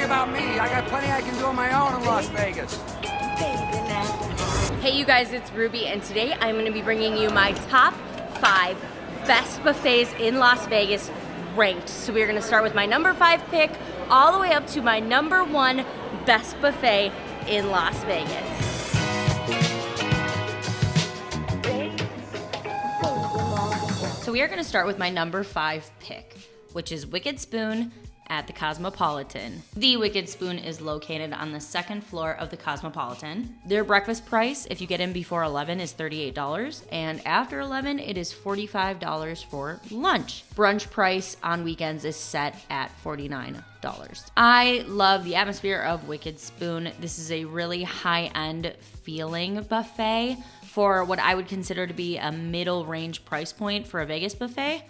about me. I got plenty I can do on my own in Las Vegas. Hey you guys, it's Ruby, and today I'm going to be bringing you my top 5 best buffets in Las Vegas ranked. So we're going to start with my number 5 pick all the way up to my number 1 best buffet in Las Vegas. So we are going to start with my number 5 pick, which is Wicked Spoon at the Cosmopolitan. The Wicked Spoon is located on the 2nd floor of the Cosmopolitan. Their breakfast price, if you get in before 11, is $38, and after 11, it is $45 for lunch. Brunch price on weekends is set at $49. I love the atmosphere of Wicked Spoon. This is a really high-end feeling buffet for what I would consider to be a middle range price point for a Vegas buffet.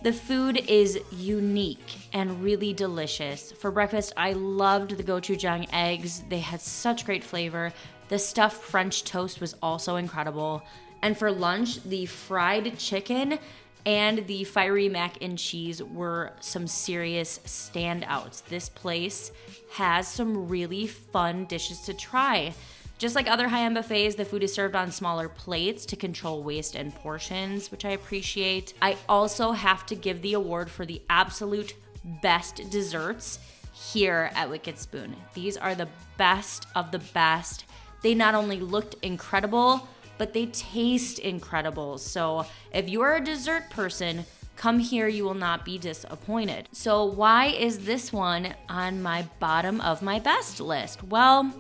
The food is unique and really delicious. For breakfast, I loved the gochujang eggs. They had such great flavor. The stuffed French toast was also incredible. And for lunch, the fried chicken and the fiery mac and cheese were some serious standouts. This place has some really fun dishes to try. Just like other high-end buffets, the food is served on smaller plates to control waste and portions, which I appreciate. I also have to give the award for the absolute best desserts here at Wicked Spoon. These are the best of the best. They not only looked incredible, but they taste incredible. So if you are a dessert person, come here, you will not be disappointed. So why is this one on my bottom of my best list? Well,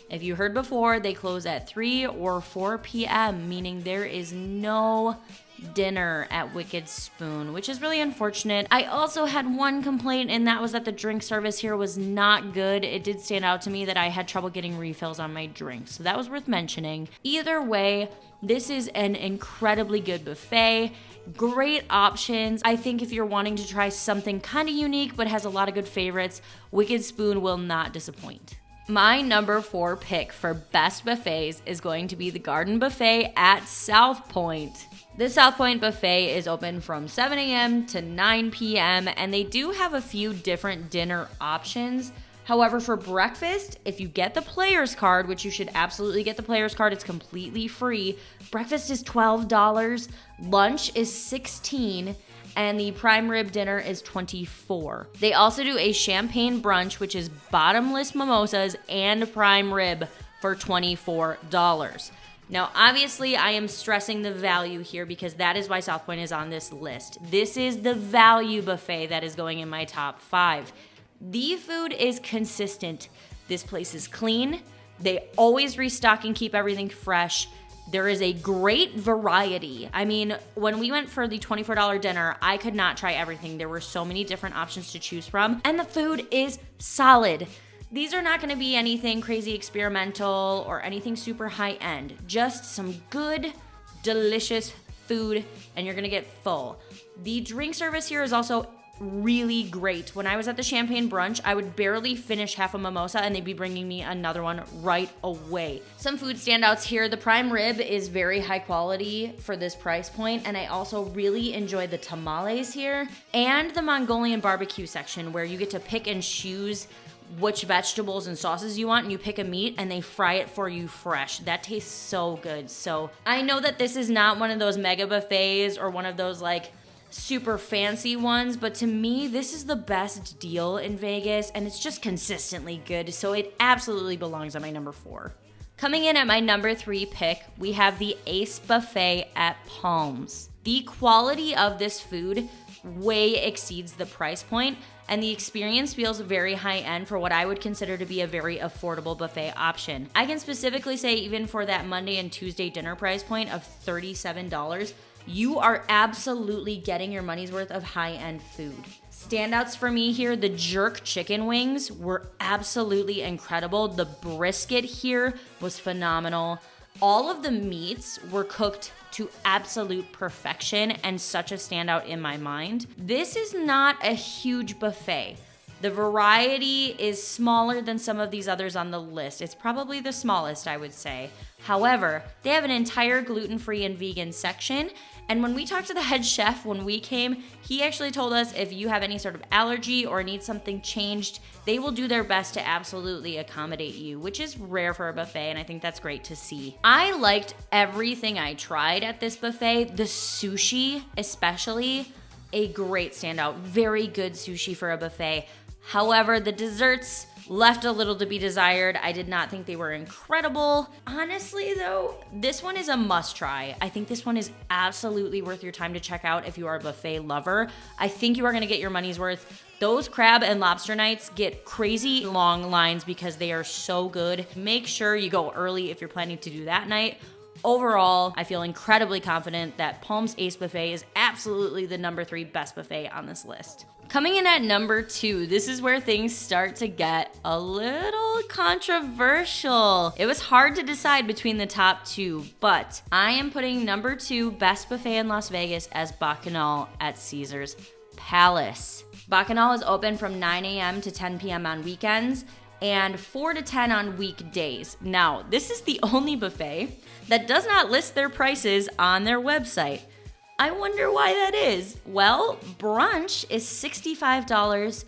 if you heard before, they close at 3 or 4 p.m., meaning there is no dinner at Wicked Spoon, which is really unfortunate. I also had one complaint, and that was that the drink service here was not good. It did stand out to me that I had trouble getting refills on my drinks, so that was worth mentioning. Either way, this is an incredibly good buffet. Great options. I think if you're wanting to try something kind of unique but has a lot of good favorites, Wicked Spoon will not disappoint. My number 4 pick for best buffets is going to be the Garden Buffet at South Point. The South Point Buffet is open from 7 a.m. to 9 p.m. and they do have a few different dinner options. However, for breakfast, if you get the player's card, which you should absolutely get the player's card, it's completely free. Breakfast is $12, lunch is $16, and the prime rib dinner is $24. They also do a champagne brunch, which is bottomless mimosas and prime rib for $24. Now, obviously, I am stressing the value here because that is why South Point is on this list. This is the value buffet that is going in my top 5. The food is consistent. This place is clean. They always restock and keep everything fresh. There is a great variety. I mean, when we went for the $24 dinner, I could not try everything. There were so many different options to choose from, and the food is solid. These are not going to be anything crazy experimental or anything super high-end. Just some good, delicious food, and you're going to get full. The drink service here is also really great. When I was at the champagne brunch, I would barely finish half a mimosa and they'd be bringing me another one right away. Some food standouts here. The prime rib is very high quality for this price point, and I also really enjoy the tamales here and the Mongolian barbecue section where you get to pick and choose which vegetables and sauces you want, and you pick a meat and they fry it for you fresh. That tastes so good. So I know that this is not one of those mega buffets or one of those like super fancy ones, but to me, this is the best deal in Vegas, and it's just consistently good, so it absolutely belongs on my number 4. Coming in at my number 3 pick, we have the A.Y.C.E buffet at Palms. The quality of this food way exceeds the price point, and the experience feels very high-end for what I would consider to be a very affordable buffet option. I can specifically say even for that Monday and Tuesday dinner price point of $37, you are absolutely getting your money's worth of high-end food. Standouts for me here, the jerk chicken wings were absolutely incredible. The brisket here was phenomenal. All of the meats were cooked to absolute perfection and such a standout in my mind. This is not a huge buffet. The variety is smaller than some of these others on the list. It's probably the smallest, I would say. However, they have an entire gluten-free and vegan section. And when we talked to the head chef when we came, he actually told us if you have any sort of allergy or need something changed, they will do their best to absolutely accommodate you, which is rare for a buffet, and I think that's great to see. I liked everything I tried at this buffet. The sushi, especially, a great standout. Very good sushi for a buffet. However, the desserts left a little to be desired. I did not think they were incredible. Honestly, though, this one is a must try. I think this one is absolutely worth your time to check out if you are a buffet lover. I think you are going to get your money's worth. Those crab and lobster nights get crazy long lines because they are so good. Make sure you go early if you're planning to do that night. Overall, I feel incredibly confident that Palm's Ace Buffet is absolutely the number 3 best buffet on this list. Coming in at number 2, this is where things start to get a little controversial. It was hard to decide between the top 2, but I am putting number 2 best buffet in Las Vegas as Bacchanal at Caesars Palace. Bacchanal is open from 9 a.m. to 10 p.m. on weekends and 4 to 10 on weekdays. Now, this is the only buffet that does not list their prices on their website. I wonder why that is. Well, brunch is $65,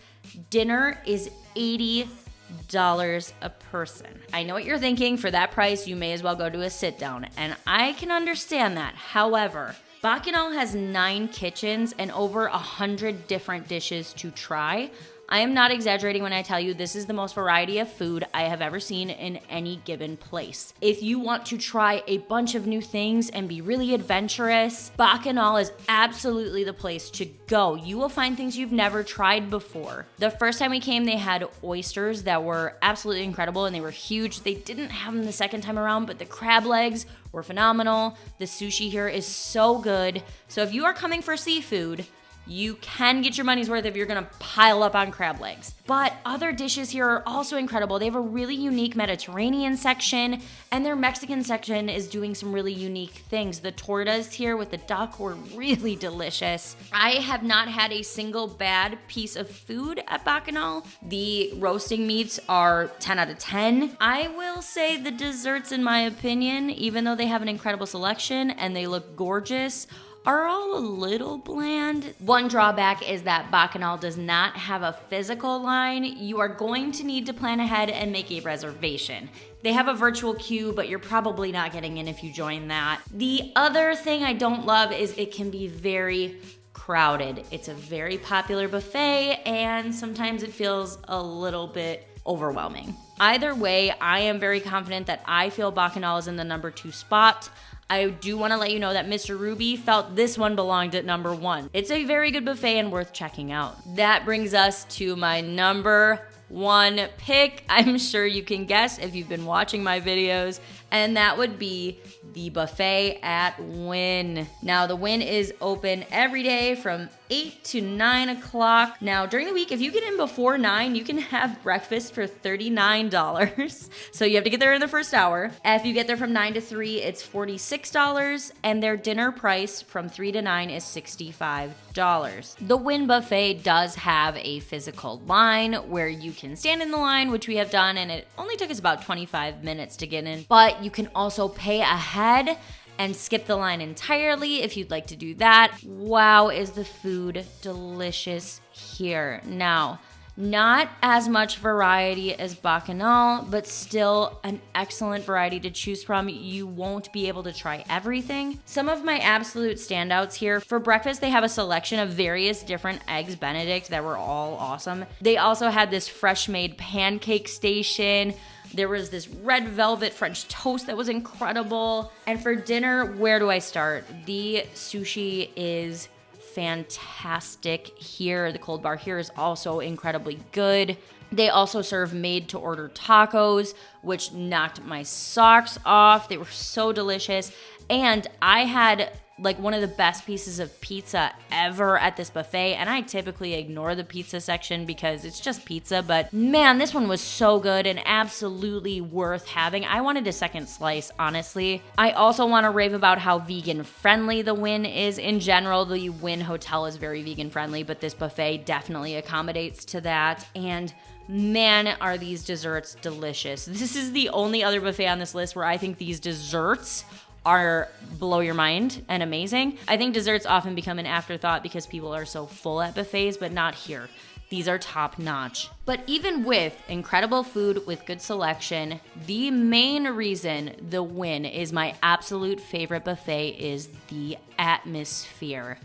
dinner is $80 a person. I know what you're thinking. For that price, you may as well go to a sit down, and I can understand that. However, Bacchanal has 9 kitchens and over 100 different dishes to try. I am not exaggerating when I tell you this is the most variety of food I have ever seen in any given place. If you want to try a bunch of new things and be really adventurous, Bacchanal is absolutely the place to go. You will find things you've never tried before. The first time we came, they had oysters that were absolutely incredible and they were huge. They didn't have them the second time around, but the crab legs were phenomenal. The sushi here is so good. So if you are coming for seafood, you can get your money's worth if you're gonna pile up on crab legs. But other dishes here are also incredible. They have a really unique Mediterranean section, and their Mexican section is doing some really unique things. The tortas here with the duck were really delicious. I have not had a single bad piece of food at Bacchanal. The roasting meats are 10 out of 10. I will say the desserts, in my opinion, even though they have an incredible selection and they look gorgeous, are all a little bland. One drawback is that Bacchanal does not have a physical line. You are going to need to plan ahead and make a reservation. They have a virtual queue, but you're probably not getting in if you join that. The other thing I don't love is it can be very crowded. It's a very popular buffet, and sometimes it feels a little bit overwhelming. Either way, I am very confident that I feel Bacchanal is in the number 2 spot. I do want to let you know that Mr. Ruby felt this one belonged at number 1. It's a very good buffet and worth checking out. That brings us to my number 1 pick. I'm sure you can guess if you've been watching my videos, and that would be the buffet at Wynn. Now, the Wynn is open every day from 8 to 9 o'clock. Now, during the week, if you get in before 9, you can have breakfast for $39. So you have to get there in the first hour. If you get there from 9 to 3, it's $46, and their dinner price from 3 to 9 is $65. The Wynn buffet does have a physical line where you can stand in the line, which we have done, and it only took us about 25 minutes to get in. But you can also pay ahead and skip the line entirely if you'd like to do that. Wow, is the food delicious here. Now, not as much variety as Bacchanal, but still an excellent variety to choose from. You won't be able to try everything. Some of my absolute standouts here, for breakfast, they have a selection of various different eggs Benedict that were all awesome. They also had this fresh made pancake station. There was this red velvet French toast that was incredible. And for dinner, where do I start? The sushi is fantastic here. The cold bar here is also incredibly good. They also serve made-to-order tacos, which knocked my socks off. They were so delicious. And I had like one of the best pieces of pizza ever at this buffet, and I typically ignore the pizza section because it's just pizza, but man, this one was so good and absolutely worth having. I wanted a second slice, honestly. I also want to rave about how vegan friendly the Wynn is in general. The Wynn Hotel is very vegan friendly, but this buffet definitely accommodates to that. And Man, are these desserts delicious. This is the only other buffet on this list where I think these desserts are blow your mind and amazing. I think desserts often become an afterthought because people are so full at buffets, but not here. These are top notch. But even with incredible food with good selection, the main reason the Wynn is my absolute favorite buffet is the atmosphere.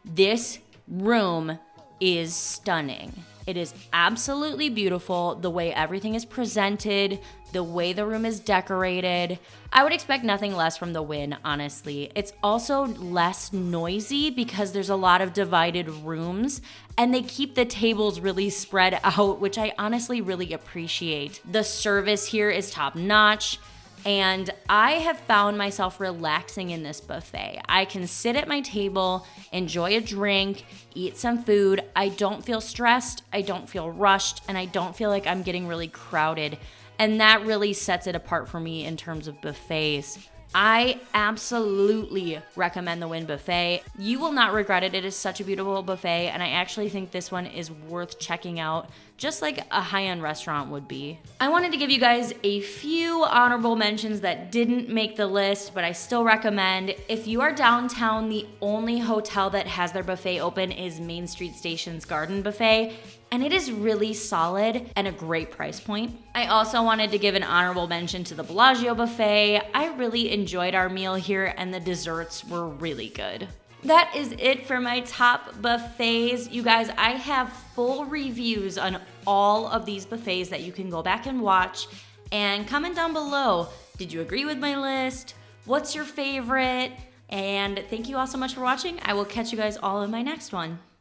This room is stunning. It is absolutely beautiful, the way everything is presented, the way the room is decorated. I would expect nothing less from the Wynn, honestly. It's also less noisy because there's a lot of divided rooms and they keep the tables really spread out, which I honestly really appreciate. The service here is top notch. And I have found myself relaxing in this buffet. I can sit at my table, enjoy a drink, eat some food. I don't feel stressed, I don't feel rushed, and I don't feel like I'm getting really crowded. And that really sets it apart for me in terms of buffets. I absolutely recommend the Wynn Buffet. You will not regret it. It is such a beautiful buffet, and I actually think this one is worth checking out, just like a high-end restaurant would be. I wanted to give you guys a few honorable mentions that didn't make the list, but I still recommend. If you are downtown, the only hotel that has their buffet open is Main Street Station's Garden Buffet, and it is really solid and a great price point. I also wanted to give an honorable mention to the Bellagio Buffet. I really enjoyed our meal here, and the desserts were really good. That is it for my top buffets. You guys, I have full reviews on all of these buffets that you can go back and watch, and comment down below. Did you agree with my list? What's your favorite? And thank you all so much for watching. I will catch you guys all in my next one.